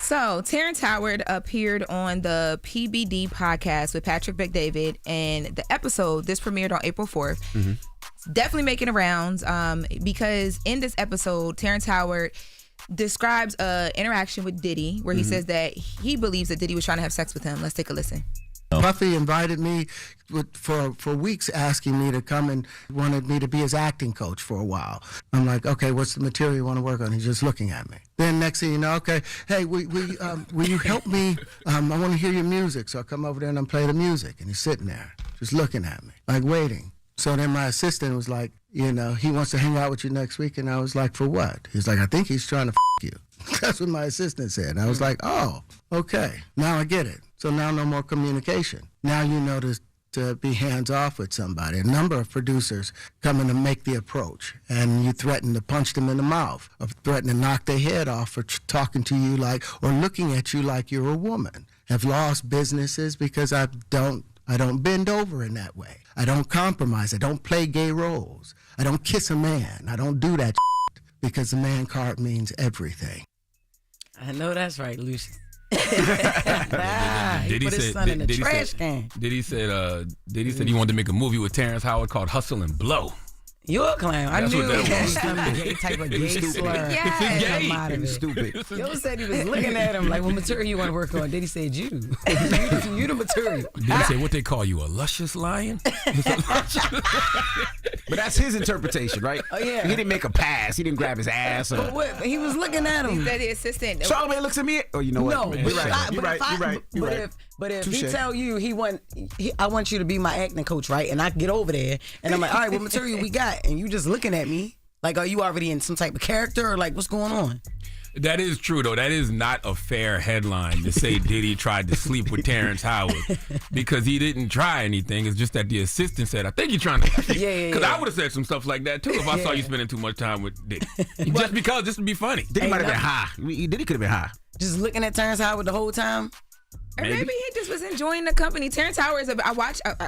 So, Terrence Howard appeared on the PBD podcast with Patrick Bet-David, and the episode, this premiered on April 4th. Mm-hmm. Definitely making the rounds because in this episode, Terrence Howard describes an interaction with Diddy where he says that he believes that Diddy was trying to have sex with him. Let's take a listen. Puffy invited me for weeks, asking me to come and wanted me to be his acting coach for a while. I'm like, okay, what's the material you want to work on? He's just looking at me. Then next thing you know, okay, hey, will you help me? I want to hear your music. So I come over there and I play the music. And he's sitting there just looking at me, like waiting. So then my assistant was like, he wants to hang out with you next week. And I was like, for what? He's like, I think he's trying to you. That's what my assistant said. And I was like, oh, okay. Now I get it. So now no more communication. Now you know to be hands-off with somebody. A number of producers come in to make the approach, and you threaten to punch them in the mouth, or threaten to knock their head off for talking to you like, or looking at you like you're a woman. Have lost businesses because I don't bend over in that way. I don't compromise. I don't play gay roles. I don't kiss a man. I don't do that because the man card means everything. I know that's right, Lucius. Diddy put his son in the trash can. Diddy said he wanted to make a movie with Terrence Howard called Hustle and Blow. You're a clown. I knew that it was some gay type of gay slur. Yes. Stupid. Yo said he was looking at him like, what material you want to work on? Diddy said, you the material. Diddy say, what they call you, a luscious lion? But that's his interpretation, right? Oh, yeah. He didn't make a pass. He didn't grab his ass. But what? He was looking at him. He said the assistant. Charlamagne looks at me. Oh, you know what? No, You're right. But if Touché. he tell you I want you to be my acting coach, right? And I get over there and I'm like, all right, what material we got? And you just looking at me like, are you already in some type of character or like what's going on? That is true, though. That is not a fair headline to say Diddy tried to sleep with Terrence Howard because he didn't try anything. It's just that the assistant said, I think you're trying to. Yeah. Because I would have said some stuff like that, too, if I saw you spending too much time with Diddy. Just because this would be funny. Diddy might have been high. Diddy could have been high. Just looking at Terrence Howard the whole time? Or maybe he just was enjoying the company. Terrence Howard is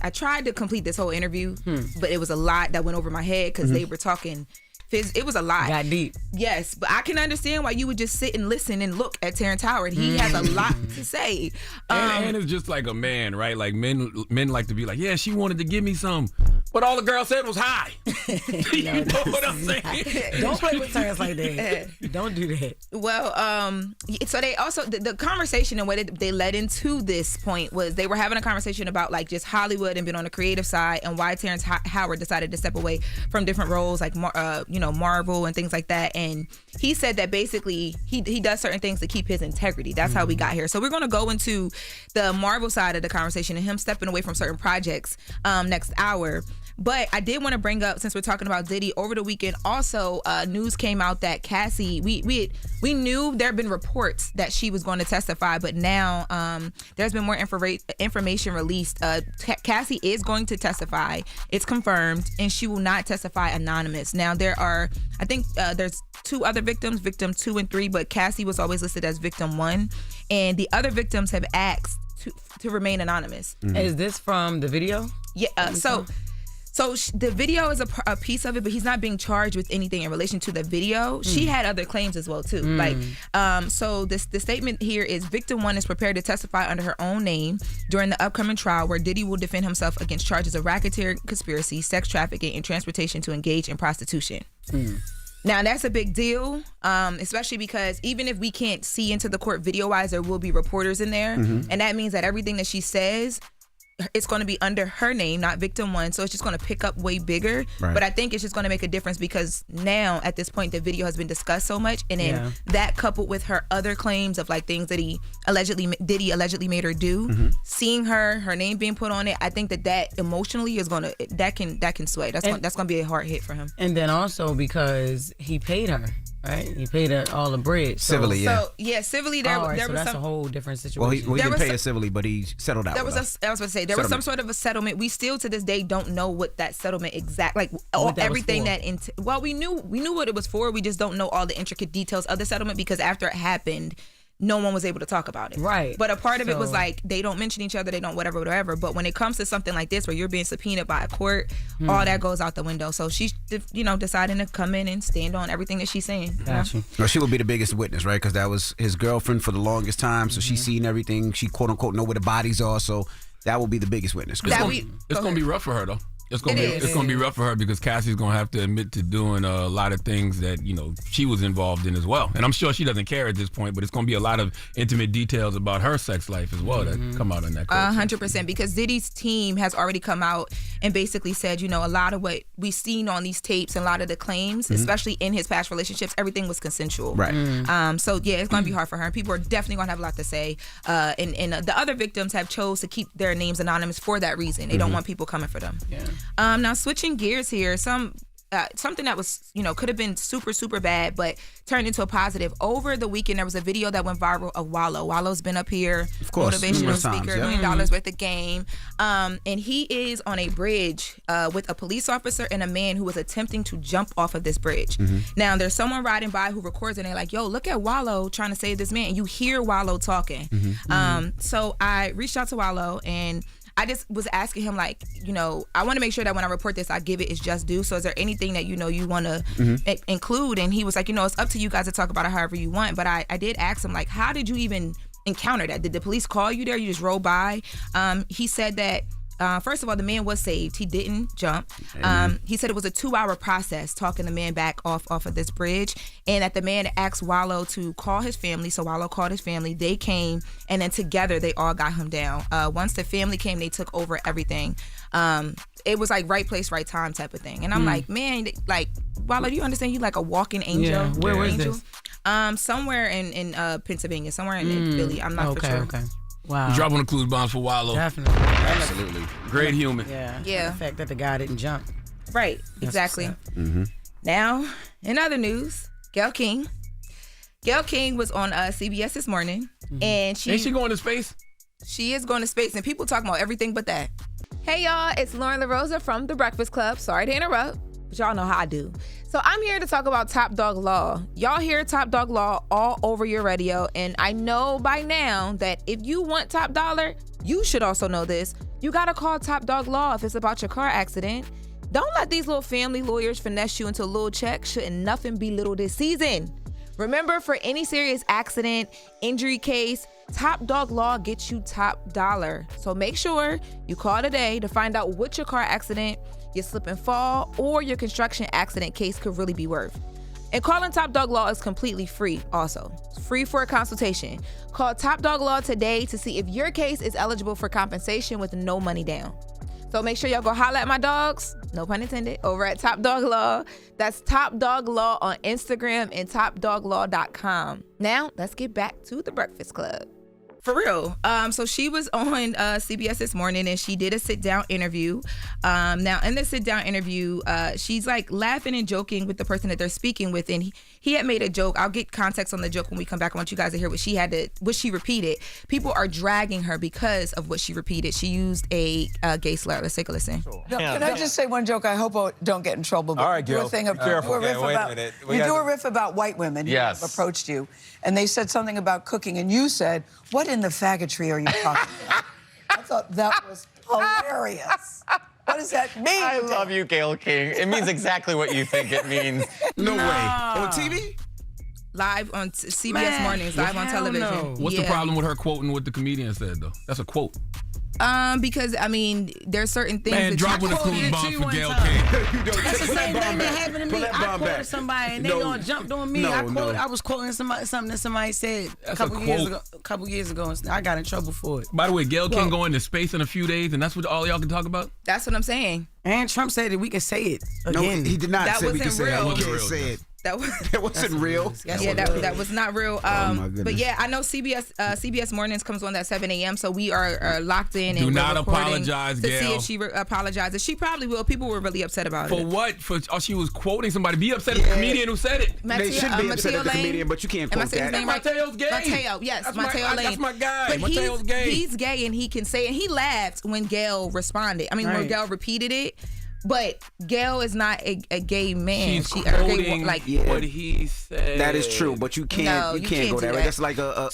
I tried to complete this whole interview, but it was a lot that went over my head because they were talking. It was a lot. Got deep. Yes, but I can understand why you would just sit and listen and look at Terrence Howard. He has a lot to say. And it's just like a man, right? Like men like to be like, yeah, she wanted to give me some, but all the girl said was hi. You know what I'm saying? Don't play with Terrence like that. Don't do that. Well, so they also the conversation and what they led into this point was they were having a conversation about like just Hollywood and being on the creative side and why Terrence Howard decided to step away from different roles like Marvel and things like that. And he said that basically he does certain things to keep his integrity. That's how we got here. So we're going to go into the Marvel side of the conversation and him stepping away from certain projects next hour. But I did want to bring up, since we're talking about Diddy, over the weekend also news came out that Cassie, we knew there had been reports that she was going to testify, but now there's been more information released. Cassie is going to testify. It's confirmed, and she will not testify anonymous. Now I think there's two other victims, victim 2 and 3, but Cassie was always listed as victim 1, and the other victims have asked to remain anonymous. Is this from the video? Yeah. So the video is a piece of it, but he's not being charged with anything in relation to the video. She had other claims as well too. So the statement here is victim 1 is prepared to testify under her own name during the upcoming trial where Diddy will defend himself against charges of racketeering, conspiracy, sex trafficking, and transportation to engage in prostitution. Now that's a big deal, especially because even if we can't see into the court video-wise, there will be reporters in there, and that means that everything that she says, it's going to be under her name, not victim 1, so it's just going to pick up way bigger. Right. But I think it's just going to make a difference because now, at this point, the video has been discussed so much, and then that coupled with her other claims of like things that Diddy allegedly made her do, seeing her name being put on it, I think that emotionally is going to that can sway. That's going to be a hard hit for him. And then also because he paid her. Right, he paid her all the bread. Civilly, yeah. So yeah, civilly there was that's a whole different situation. Well, he didn't pay her civilly, but he settled out. I was about to say there was some sort of a settlement. We still to this day don't know what that settlement everything we knew what it was for. We just don't know all the intricate details of the settlement because after it happened, no one was able to talk about it. Right. But a part of it was like, they don't mention each other, they don't whatever. But when it comes to something like this, where you're being subpoenaed by a court, all that goes out the window. So she's, deciding to come in and stand on everything that she's saying. Gotcha. Well, she will be the biggest witness, right? Because that was his girlfriend for the longest time. So she's seen everything. She, quote unquote, know where the bodies are. So that will be the biggest witness. It's going to be rough for her, though. It's gonna be rough for her because Cassie's gonna have to admit to doing a lot of things that she was involved in as well. And I'm sure she doesn't care at this point, but it's gonna be a lot of intimate details about her sex life as well that come out in that. 100%, because Diddy's team has already come out and basically said, a lot of what we've seen on these tapes and a lot of the claims, especially in his past relationships, everything was consensual. Right. So yeah, it's gonna be hard for her. And people are definitely gonna have a lot to say. And the other victims have chose to keep their names anonymous for that reason. They don't want people coming for them. Yeah. Now switching gears here, something that was, could have been super, super bad, but turned into a positive. Over the weekend, there was a video that went viral of Wallow. Wallow's been up here, of course, motivational speaker, $1 million worth of game. And he is on a bridge with a police officer and a man who was attempting to jump off of this bridge. Now, there's someone riding by who records and they're like, yo, look at Wallow trying to save this man. And you hear Wallow talking. So I reached out to Wallow and I just was asking him, like, I want to make sure that when I report this, I give it its just due. So is there anything that, you want to include? And he was like, it's up to you guys to talk about it however you want. But I did ask him, like, how did you even encounter that? Did the police call you there? You just rolled by? He said that, first of all, the man was saved. He didn't jump. He said it was a 2-hour process talking the man back off of this bridge, and that the man asked Wallow to call his family. So Wallow called his family. They came, and then together they all got him down. Once the family came, they took over everything. It was like right place, right time type of thing. And I'm like, man, like, Wallow, you understand? You like a walking angel. Yeah. Where was this? Somewhere in Pennsylvania, somewhere in Philly. I'm not for sure. Okay. Wow. Dropping the clues bombs for Wallow. Definitely. Absolutely. Great human. Yeah. The fact that the guy didn't jump. Right. Exactly. Now, in other news, Gale King. Gale King was on CBS this morning, and Ain't she going to space? She is going to space, and people talking about everything but that. Hey, y'all. It's Lauren LaRosa from The Breakfast Club. Sorry to interrupt, but y'all know how I do. So I'm here to talk about Top Dog Law. Y'all hear Top Dog Law all over your radio, and I know by now that if you want top dollar, you should also know this. You gotta call Top Dog Law if it's about your car accident. Don't let these little family lawyers finesse you into a little check. Shouldn't nothing be little this season. Remember, for any serious accident, injury case, Top Dog Law gets you top dollar. So make sure you call today to find out what your car accident, your slip and fall, or your construction accident case could really be worth. And calling Top Dog Law is completely free also. It's free for a consultation. Call Top Dog Law today to see if your case is eligible for compensation with no money down. So make sure y'all go holla at my dogs, no pun intended, over at Top Dog Law. That's Top Dog Law on Instagram and topdoglaw.com. Now, let's get back to The Breakfast Club. For real. So she was on CBS this morning and she did a sit-down interview. Now, in the sit-down interview, she's like laughing and joking with the person that they're speaking with. And he had made a joke. I'll get context on the joke when we come back. I want you guys to hear what she repeated. People are dragging her because of what she repeated. She used a gay slur. Let's take a listen. No, can I just say one joke? I hope I don't get in trouble. But all right, Gayle. Do a thing of, Careful. do a riff about white women who approached you. And they said something about cooking. And you said, what in the faggotry are you talking about? I thought that was hilarious. What does that mean? I love you, Gale King. It means exactly what you think it means. No way. On TV? Live on CBS Mornings, live on television. No. What's the problem with her quoting what the comedian said, though? That's a quote. Because, I mean, there's certain things Man, that dropping you a clue bomb for Gale time. King. That's the same thing that happened to me. I quoted somebody and they gonna jump on me. I was quoting something that somebody said a couple years ago. And I got in trouble for it. By the way, Gale King going to space in a few days, and that's what all y'all can talk about? That's what I'm saying. And Trump said that we can say it again. No, he did not That say we can wasn't say it. real. We can't say it. That wasn't real. That was not real. my goodness. But yeah, I know CBS Mornings comes on at 7 a.m. So we are locked in. Do and not we're recording apologize, to Gayle. see if she apologizes. She probably will. People were really upset about For it. what? She was quoting somebody. Be upset at the comedian who said it. They should be upset at the comedian, but you can't Am I quote saying his that. name right? Mateo's gay. Mateo, yes, That's Mateo Lane. That's my guy. But Mateo's gay. He's gay and he can say it. And he laughed when Gayle responded. I mean, when Right. Gayle repeated it. But Gayle is not a gay man. She's quoting what he said. That is true, but you can't go there. Right? That's like a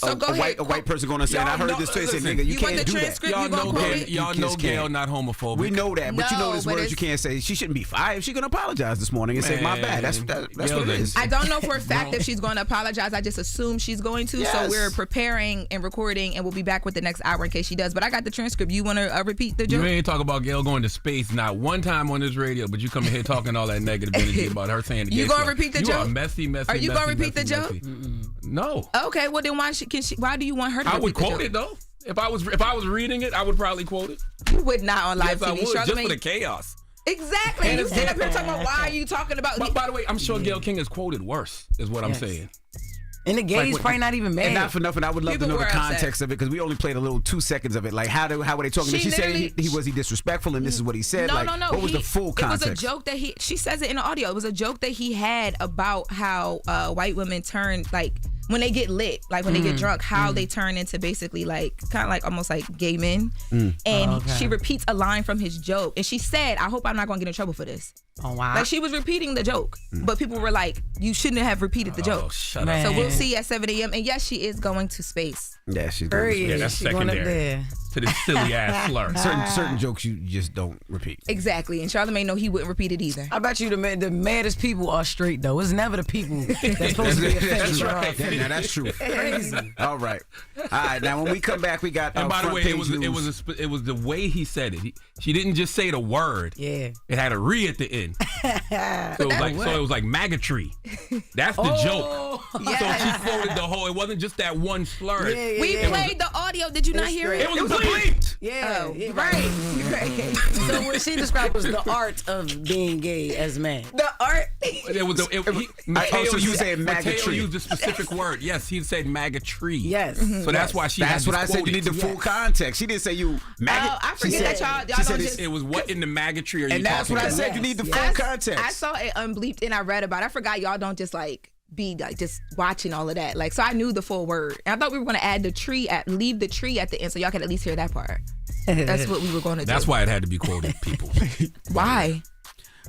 white person going to say, and I heard this too. Say, nigga, you can't do that. Y'all know Gayle not homophobic. We know that, but you know there's words you can't say. She shouldn't be fired. She's going to apologize this morning and say, my bad. That's what it is. I don't know for a fact if she's going to apologize. I just assume she's going to. So we're preparing and recording, and we'll be back with the next hour in case she does. But I got the transcript. You want to repeat the joke? You ain't talk about Gayle going to space not one time on this radio, but you come in here talking all that negative energy about her saying the gay You gonna repeat the joke? You are messy. Are you gonna repeat the joke? No. Okay, well then why do you want her to repeat the joke? I would quote it though. If I was reading it, I would probably quote it. You would not on live TV. I would, just for the chaos. Exactly. And you sit up here talking about why are you talking about. But by the way, I'm sure Gale King is quoted worse. Is what I'm saying. And the gays probably not even mad. And not for nothing, I would love to know the context of it because we only played a little 2 seconds of it. Like, how were they talking? She said he was disrespectful and this is what he said. No. What was the full context? It was a joke that she says it in the audio. It was a joke that he had about how white women turn, like, when they get lit, like when they get drunk, how they turn into basically like kind of like almost like gay men. And she repeats a line from his joke, and she said, "I hope I'm not going to get in trouble for this." Oh wow! Like she was repeating the joke, but people were like, "You shouldn't have repeated the joke." Shut up. So we'll see at 7 a.m. And yes, she is going to space. Yeah, she's going to space. Yeah, that's secondary to this silly ass slur. Certain jokes you just don't repeat. Exactly, and Charlamagne know he wouldn't repeat it either. I bet you the maddest people are straight though. It's never the people that's supposed to be offended. That's right. Yeah, that's true. Crazy. All right. Now when we come back, we got. And by the way, it was the way he said it. She didn't just say the word. Yeah. It had a re at the end. So it was like maggotry. That's the joke. Yes. So she quoted the whole. It wasn't just that one slur. We played the audio. Did you not hear it? It was complete. Yeah. Right. So what she described was the art of being gay as man. The art. Mateo used maggotry. a specific word. Yes, he said maggotry. Yes. So that's why she. That's what I said. You need the full context. She didn't say you maggot. Oh, I forget that y'all don't just. It was what in the maggotry are you and that's talking what I about? said. You need the full context. I saw it unbleeped and I read about it. I forgot y'all don't just like be like just watching all of that. Like, so I knew the full word. And I thought we were going to add leave the tree at the end so y'all could at least hear that part. That's what we were going to do. That's why it had to be quoted, people. Why?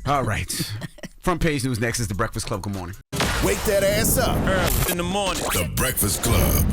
All right. Front page news next is The Breakfast Club. Good morning. Wake that ass up early in the morning. The Breakfast Club.